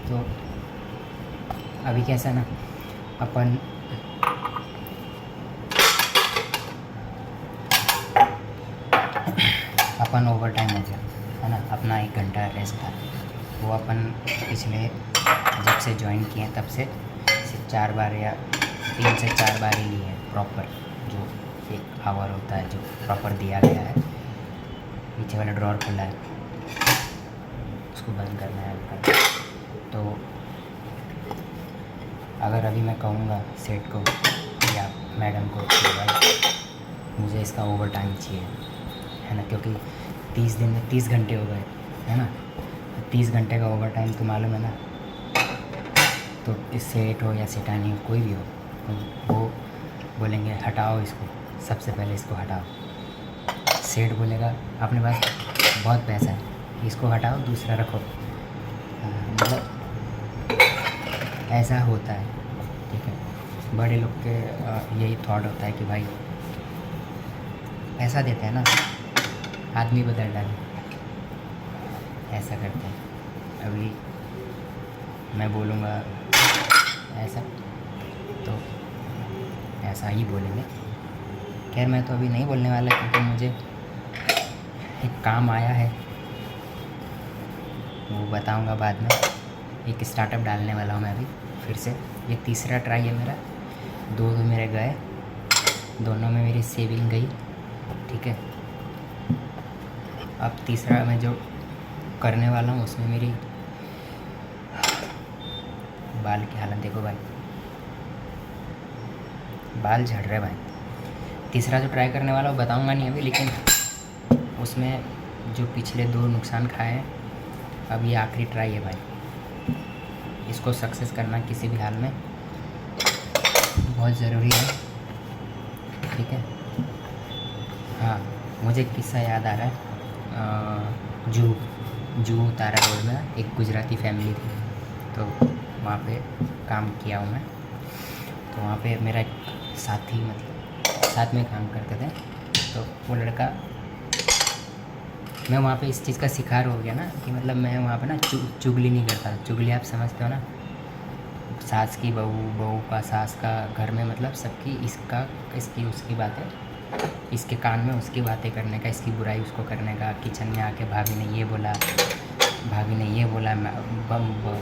तो अभी कैसा ना अपन ओवर टाइम हो गया है ना, अपना 1 घंटा रेस्ट था वो अपन पिछले जब से ज्वाइन किए तब से सिर्फ 4 बार या 3 से 4 बार ही लिए प्रॉपर, जो 1 आवर होता है जो प्रॉपर दिया गया है। नीचे वाला ड्रॉर खुला है, उसको बंद करना है हल्का। तो अगर अभी मैं कहूँगा सेठ को या मैडम को कि भाई मुझे इसका ओवर टाइम चाहिए, है ना, क्योंकि 30 दिन में 30 घंटे हो गए, है ना, 30 घंटे का ओवर टाइम तो मालूम है ना। तो इस सेठ हो या सेठानी हो कोई भी हो, वो बोलेंगे हटाओ इसको, सबसे पहले इसको हटाओ। सेठ बोलेगा अपने पास बहुत पैसा है, इसको हटाओ दूसरा रखो। मतलब ऐसा होता है, ठीक है। बड़े लोग के यही थॉट होता है कि भाई पैसा देते हैं ना, आदमी बदल डाले, ऐसा करते हैं। अभी मैं बोलूँगा ऐसा तो ऐसा ही बोलेंगे। खैर मैं तो अभी नहीं बोलने वाला क्योंकि मुझे एक काम आया है, वो बताऊँगा बाद में। एक स्टार्टअप डालने वाला हूँ मैं अभी फिर से, ये तीसरा ट्राई है मेरा। 2 तो मेरे गए, दोनों में मेरी सेविंग गई, ठीक है। अब तीसरा मैं जो करने वाला हूँ उसमें मेरी बाल की हालत देखो भाई, बाल झड़ रहे भाई। तीसरा जो ट्राई करने वाला हूँ बताऊँगा नहीं अभी, लेकिन उसमें जो पिछले 2 नुकसान खाए हैं, अब ये आखिरी ट्राई है भाई। इसको सक्सेस करना किसी भी हाल में बहुत ज़रूरी है, ठीक है। हाँ, मुझे एक किस्सा याद आ रहा है। जूहू तारा रोड में एक गुजराती फैमिली थी, तो वहाँ पे काम किया हूँ मैं। तो वहाँ पे मेरा एक साथी, मतलब साथ में काम करते थे, तो वो लड़का, मैं वहाँ पे इस चीज़ का शिकार हो गया ना कि मतलब मैं वहाँ पे ना चुगली नहीं करता। चुगली आप समझते हो ना, सास की बहू, बहू का सास का, घर में मतलब सबकी इसकी उसकी बातें, इसके कान में उसकी बातें करने का, इसकी बुराई उसको करने का। किचन में आके भाभी ने ये बोला,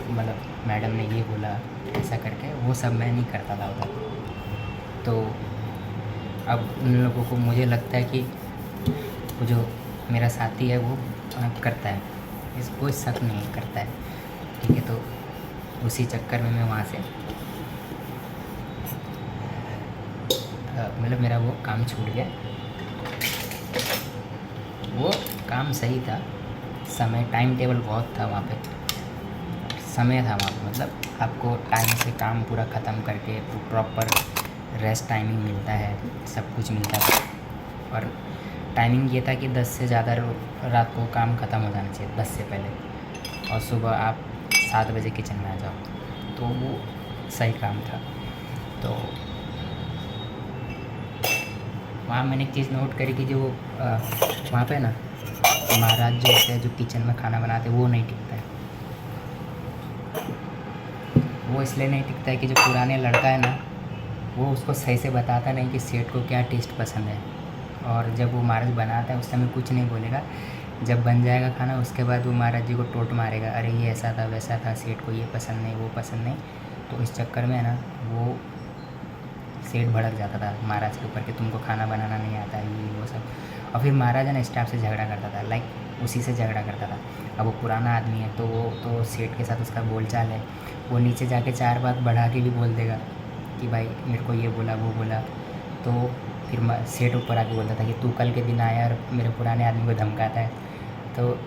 मतलब मैडम ने ये बोला, ऐसा करके वो सब मैं नहीं करता था उधर। तो अब उन लोगों को मुझे लगता है कि वो जो मेरा साथी है वो करता है, इसको कोई शक नहीं करता है, ठीक है। तो उसी चक्कर में मैं वहाँ से मतलब मेरा वो काम छूट गया। वो काम सही था, समय टाइम टेबल बहुत था वहाँ पे, समय था वहाँ पे, मतलब आपको टाइम से काम पूरा ख़त्म करके प्रॉपर रेस्ट टाइमिंग मिलता है, सब कुछ मिलता है। और टाइमिंग ये था कि 10 से ज़्यादा रात को काम ख़त्म हो जाना चाहिए, 10 से पहले, और सुबह आप 7 बजे किचन में आ जाओ, तो वो सही काम था। तो वहाँ मैंने एक चीज़ नोट करी कि जो वहाँ पे ना महाराज जो होते हैं, जो किचन में खाना बनाते हैं, वो नहीं टिकता है। वो इसलिए नहीं टिकता है कि जो पुराने लड़का है ना, वो उसको सही से बताता नहीं कि सेठ को क्या टेस्ट पसंद है। और जब वो महाराज बनाता है उस समय कुछ नहीं बोलेगा, जब बन जाएगा खाना उसके बाद वो महाराज जी को टोट मारेगा, अरे ये ऐसा था वैसा था, सेठ को ये पसंद नहीं, वो पसंद नहीं। तो इस चक्कर में ना वो सेठ भड़क जाता था महाराज के ऊपर कि तुमको खाना बनाना नहीं आता है, ये वो सब। और फिर महाराज है ना स्टाफ से झगड़ा करता था, लाइक उसी से झगड़ा करता था। अब वो पुराना आदमी है तो वो तो सेठ के साथ उसका बोलचाल है, वो नीचे जाके 4 बात बढ़ा के भी बोल देगा कि भाई मेरे को ये बोला वो बोला। तो फिर सेठ ऊपर आके बोलता था कि तू कल के दिन आया और मेरे पुराने आदमी को धमकाता है। तो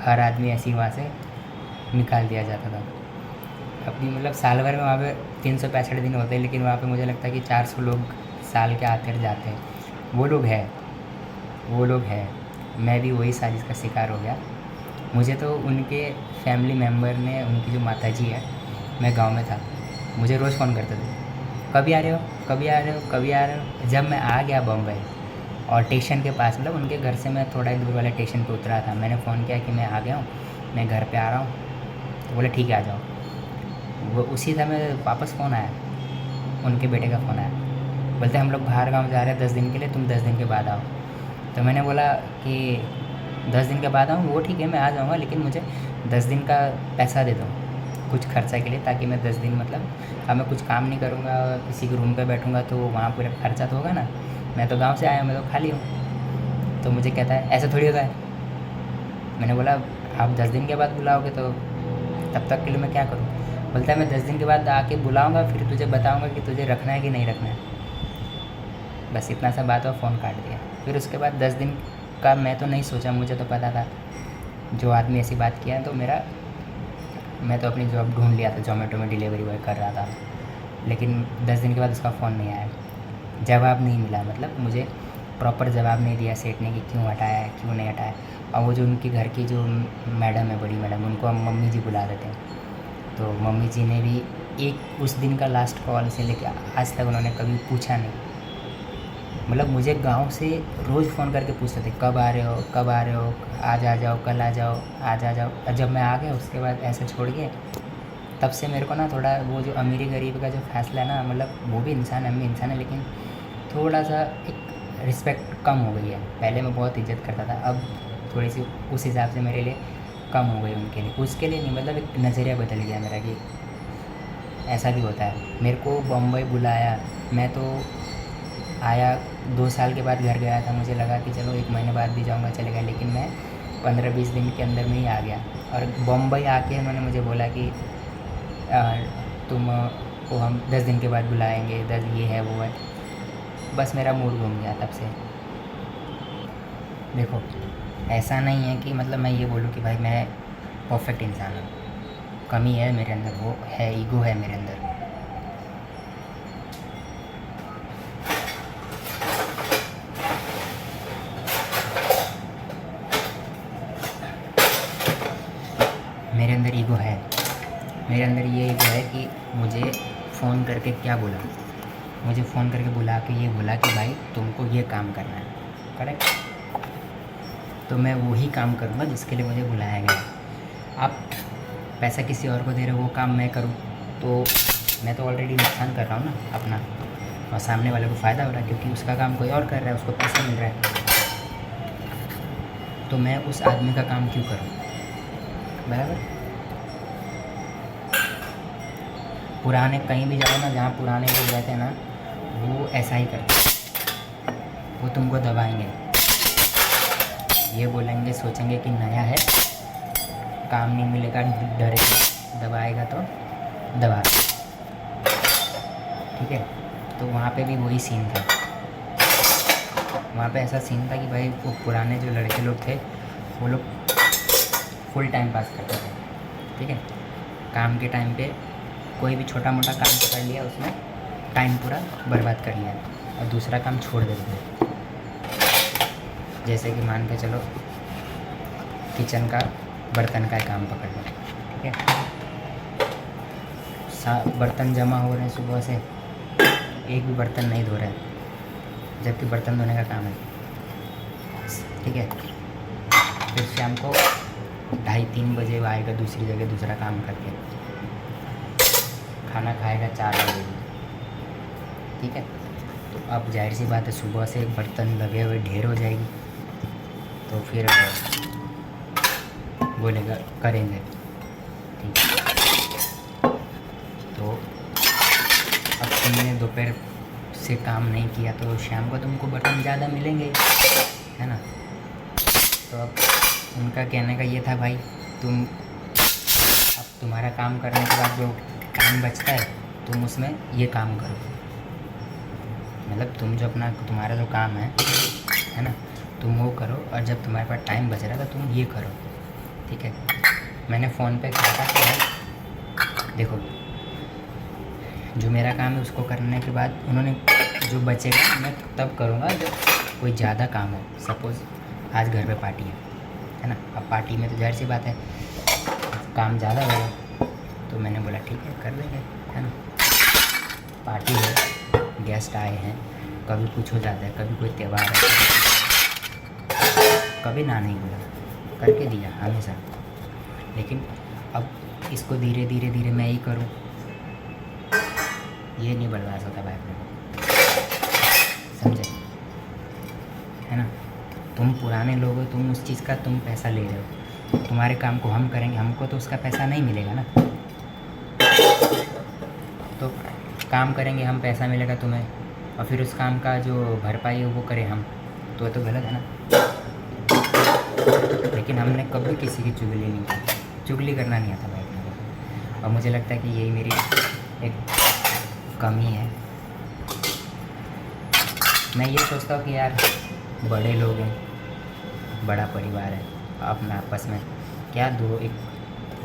हर आदमी ऐसी वहाँ से निकाल दिया जाता था। अपनी मतलब साल भर में वहाँ पे 365 दिन होते हैं, लेकिन वहाँ पे मुझे लगता है कि 400 लोग साल के आते जाते हैं। वो लोग हैं। मैं भी वही साजिश का शिकार हो गया। मुझे तो उनके फैमिली मेम्बर ने, उनकी जो माताजी है, मैं गांव में था, मुझे रोज़ फ़ोन करते थे, कभी आ रहे हो, कभी आ रहे हो, कभी आ रहे हो। जब मैं आ गया बम्बई और स्टेशन के पास, मतलब उनके घर से मैं थोड़ा ही दूर वाले स्टेशन पे उतरा था, मैंने फ़ोन किया कि मैं आ गया हूँ, मैं घर पे आ रहा हूँ, तो बोले ठीक है आ जाओ। वो उसी समय वापस फ़ोन आया, उनके बेटे का फ़ोन आया, बोलते हम लोग बाहर गाँव जा रहे हैं 10 दिन के लिए, तुम 10 दिन के बाद आओ। तो मैंने बोला कि 10 दिन के बाद आऊँ, वो ठीक है मैं आ जाऊँगा, लेकिन मुझे 10 दिन का पैसा दे दो कुछ खर्चा के लिए, ताकि मैं 10 दिन मतलब अब मैं कुछ काम नहीं करूँगा, किसी के रूम पे बैठूँगा तो वहाँ पूरा खर्चा तो होगा ना, मैं तो गाँव से आया, मैं तो खाली हूँ। तो मुझे कहता है ऐसा थोड़ी होता है। मैंने बोला आप 10 दिन के बाद बुलाओगे तो तब तक के लिए मैं क्या करूँ। बोलता है मैं 10 दिन के बाद आके बुलाऊँगा, फिर तुझे बताऊँगा कि तुझे रखना है कि नहीं रखना है। बस इतना सा बात और फ़ोन काट दिया। फिर उसके बाद 10 दिन का मैं तो नहीं सोचा, मुझे तो पता था जो आदमी ऐसी बात किया तो मैं तो अपनी जॉब ढूंढ लिया था, जोमेटो में डिलीवरी बॉय कर रहा था। लेकिन 10 दिन के बाद उसका फ़ोन नहीं आया, जवाब नहीं मिला, मतलब मुझे प्रॉपर जवाब नहीं दिया सेठ ने कि क्यों हटाया है क्यों नहीं हटाया। और वो जो उनकी घर की जो मैडम है, बड़ी मैडम, उनको हम मम्मी जी बुला देते हैं, तो मम्मी जी ने भी एक उस दिन का लास्ट कॉल से लेके आज तक उन्होंने कभी पूछा नहीं। मतलब मुझे गांव से रोज़ फ़ोन करके पूछते थे कब आ रहे हो कब आ रहे हो, आज आ जाओ, कल आ जाओ, आज आ जाओ। और जब मैं आ गया उसके बाद ऐसे छोड़ के, तब से मेरे को ना थोड़ा वो जो अमीरी गरीब का जो फैसला है ना, मतलब वो भी इंसान है, हम भी इंसान है, लेकिन थोड़ा सा एक रिस्पेक्ट कम हो गई है। पहले मैं बहुत इज्जत करता था, अब थोड़ी सी उस हिसाब से मेरे लिए कम हो गई उनके लिए, उसके लिए नहीं, मतलब एक नज़रिया बदल गया मेरा कि ऐसा भी होता है। मेरे को बम्बई बुलाया, मैं तो आया 2 साल के बाद घर गया था, मुझे लगा कि चलो 1 महीने बाद भी जाऊँगा चलेगा, लेकिन मैं 15-20 दिन के अंदर में ही आ गया। और बम्बई आके उन्होंने मुझे बोला कि तुम को हम 10 दिन के बाद बुलाएंगे, 10 ये है वो है। बस मेरा मूड घूम गया तब से। देखो ऐसा नहीं है कि मतलब मैं ये बोलूँ कि भाई मैं परफेक्ट इंसान हूँ, कमी है मेरे अंदर, वो है, ईगो है मेरे अंदर। मेरे अंदर ईगो है, मेरे अंदर ये ईगो है कि मुझे फ़ोन करके क्या बोला, मुझे फ़ोन करके बुला के ये बोला कि भाई तुमको ये काम करना है, करेक्ट, तो मैं वही काम करूँगा जिसके लिए मुझे बुलाया गया। आप पैसा किसी और को दे रहे हो, वो काम मैं करूँ तो मैं तो ऑलरेडी नुकसान कर रहा हूँ ना अपना, और सामने वाले को फ़ायदा हो रहा है क्योंकि उसका काम कोई और कर रहा है, उसको पैसा मिल रहा है। तो मैं उस आदमी का काम क्यों करूँ, बराबर। पुराने कहीं भी जाओ ना, जहाँ पुराने लोग रहते हैं ना, वो ऐसा ही करते हैं, वो तुमको दबाएंगे, ये बोलेंगे, सोचेंगे कि नया है, काम नहीं मिलेगा, डरेगा, दबाएगा तो दबा, ठीक है। तो वहाँ पे भी वही सीन था, वहाँ पे ऐसा सीन था कि भाई वो पुराने जो लड़के लोग थे वो लोग फुल टाइम पास करते थे, ठीक है। काम के टाइम पे कोई भी छोटा मोटा काम कर लिया, उसमें टाइम पूरा बर्बाद कर लिया और दूसरा काम छोड़ देते थे। जैसे कि मान के चलो किचन का बर्तन का काम पकड़ लो, ठीक है, बर्तन जमा हो रहे हैं सुबह से, एक भी बर्तन नहीं धो रहे हैं, जबकि बर्तन धोने का काम है, ठीक है। फिर शाम को 2:30-3 बजे वो आएगा दूसरी जगह दूसरा काम करके, खाना खाएगा 4 बजे, ठीक है। तो अब जाहिर सी बात है सुबह से बर्तन लगे हुए ढेर हो जाएगी, तो फिर बोलेगा करेंगे, ठीक है। तो अब तुमने दोपहर से काम नहीं किया तो शाम को तुमको बर्तन ज़्यादा मिलेंगे, है ना। तो अब उनका कहने का ये था भाई तुम अब तुम्हारा काम करने के बाद जो टाइम बचता है तुम उसमें ये काम करो, मतलब तुम जो अपना तुम्हारा जो काम है ना, तुम वो करो, और जब तुम्हारे पास टाइम बच रहा था तुम ये करो, ठीक है। मैंने फ़ोन पे कहा था कि भाई देखो जो मेरा काम है उसको करने के बाद उन्होंने जो बचेगा मैं तब करूँगा जब कोई ज़्यादा काम हो। सपोज़ आज घर पे पार्टी है ना, अब पार्टी में तो जाहिर सी बात है काम ज़्यादा होगा, तो मैंने बोला ठीक है कर देंगे, है ना। पार्टी है, गेस्ट आए हैं, कभी कुछ हो जाता है, कभी कोई त्यौहार है, कभी ना नहीं बोला, करके दिया हमेशा। लेकिन अब इसको धीरे धीरे धीरे मैं ही करूँ, ये नहीं बर्दाश्त होता भाई अपने को, समझे? है ना? तुम पुराने लोग हो, तुम उस चीज़ का तुम पैसा ले रहे हो, तुम्हारे काम को हम करेंगे, हमको तो उसका पैसा नहीं मिलेगा ना। तो काम करेंगे हम, पैसा मिलेगा तुम्हें, और फिर उस काम का जो भरपाई है वो करें हम, तो ये तो गलत है ना। लेकिन हमने कभी किसी की चुगली नहीं की, चुगली करना नहीं आता भाई अपने को, और मुझे लगता है कि यही मेरी एक कमी है। मैं ये सोचता हूँ कि यार बड़े लोग हैं, बड़ा परिवार है, अपना आपस में क्या दो एक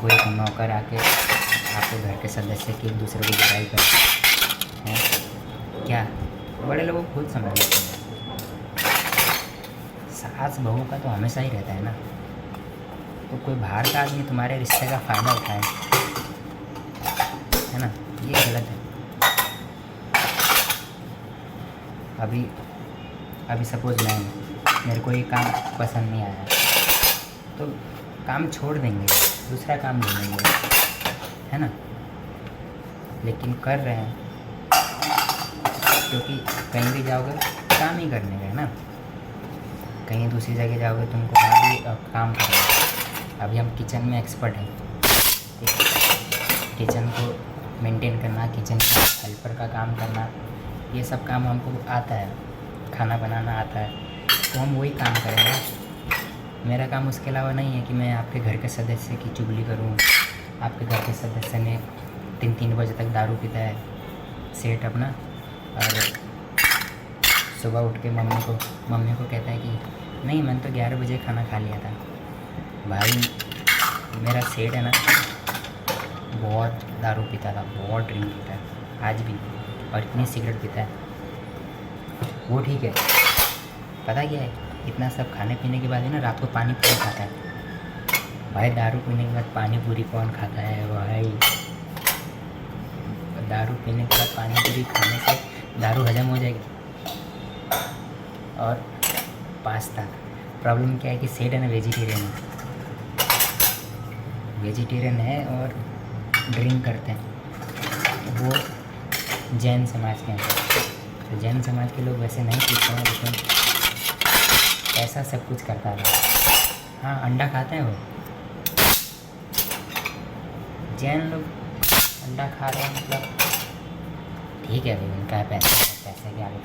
कोई एक नौकर आके आपके घर के सदस्य की एक दूसरे को बुराई करते हैं, क्या बड़े लोगों को खुद समझ लेते हैं। सास बहू का तो हमेशा ही रहता है ना, तो कोई बाहर का आदमी तुम्हारे रिश्ते का फ़ायदा उठाए, है ना, ये गलत है। अभी सपोज मेरे को ये काम पसंद नहीं आया, तो काम छोड़ देंगे, दूसरा काम ले लेंगे, है ना। लेकिन कर रहे हैं क्योंकि कहीं भी जाओगे काम ही करने का है ना, कहीं दूसरी जगह जाओगे तुमको वहाँ भी काम करना है। अभी हम किचन में एक्सपर्ट हैं, ठीक है, किचन को मेंटेन करना, किचन का हेल्पर का काम करना, ये सब काम हमको आता है, खाना बनाना आता है, तो हम वही काम करेंगे। मेरा काम उसके अलावा नहीं है कि मैं आपके घर के सदस्य की चुगली करूं। आपके घर के सदस्य ने 3 बजे तक दारू पीता है सेठ अपना, और सुबह उठ के मम्मी को कहता है कि नहीं मैंने तो 11 बजे खाना खा लिया था। भाई मेरा सेठ है ना, बहुत दारू पीता था, बहुत ड्रिंक पीता है आज भी, और इतनी सिगरेट पीता है। वो ठीक है, पता क्या है, इतना सब खाने पीने के बाद है ना रात को पानी पूरी खाता है। भाई दारू पीने के बाद पानी पूरी कौन खाता है भाई? दारू पीने के बाद पानी पूरी खाने से दारू हजम हो जाएगी। और पास्ता, प्रॉब्लम क्या है कि सेठ है ना वेजिटेरियन है और ड्रिंक करते हैं। वो जैन समाज के हैं, तो जैन समाज के लोग वैसे नहीं पीते हैं, लेकिन ऐसा सब कुछ करता है। हाँ अंडा खाते हैं वो, जैन लोग अंडा खा रहे हैं, मतलब ठीक है भाई, उनका पैसे क्या आगे,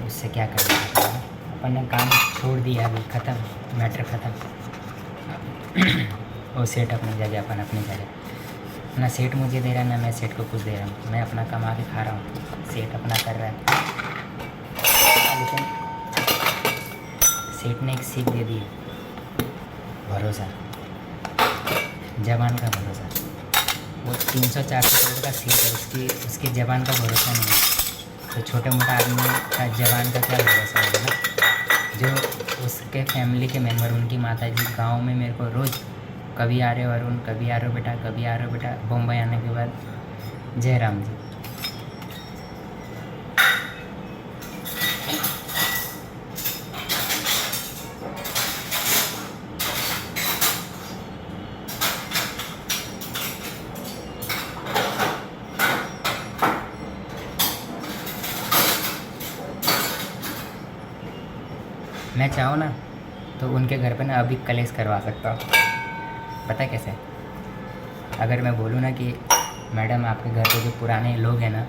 उससे क्या करना है। अपन ने काम छोड़ दिया, अभी ख़त्म, मैटर ख़त्म। वो सेठ अपनी जगह, अपन अपनी जगह, ना सेठ मुझे दे रहा है ना मैं सेठ को कुछ दे रहा हूँ, मैं अपना कमा के खा रहा हूँ, सेठ अपना कर रहा है। लेकिन सेठ ने एक सीख दे दी, भरोसा, जबान का भरोसा। वो 300-400 करोड़ का सीट है, उसकी जबान का भरोसा नहीं है, तो छोटे मोटा आदमी का जबान का क्या भरोसा होगा ना। जो उसके फैमिली के मेम्बर, उनकी माता जी गाँव में मेरे को रोज़ कभी आ रहे हो अरुण, कभी आ रहे हो बेटा, कभी आ रहे हो बेटा। बम्बई आने के बाद जय राम जी। मैं चाहूँ ना तो उनके घर पे ना अभी कलेश करवा सकता हूँ। पता कैसे? अगर मैं बोलूँ ना कि मैडम आपके घर पे जो पुराने लोग हैं ना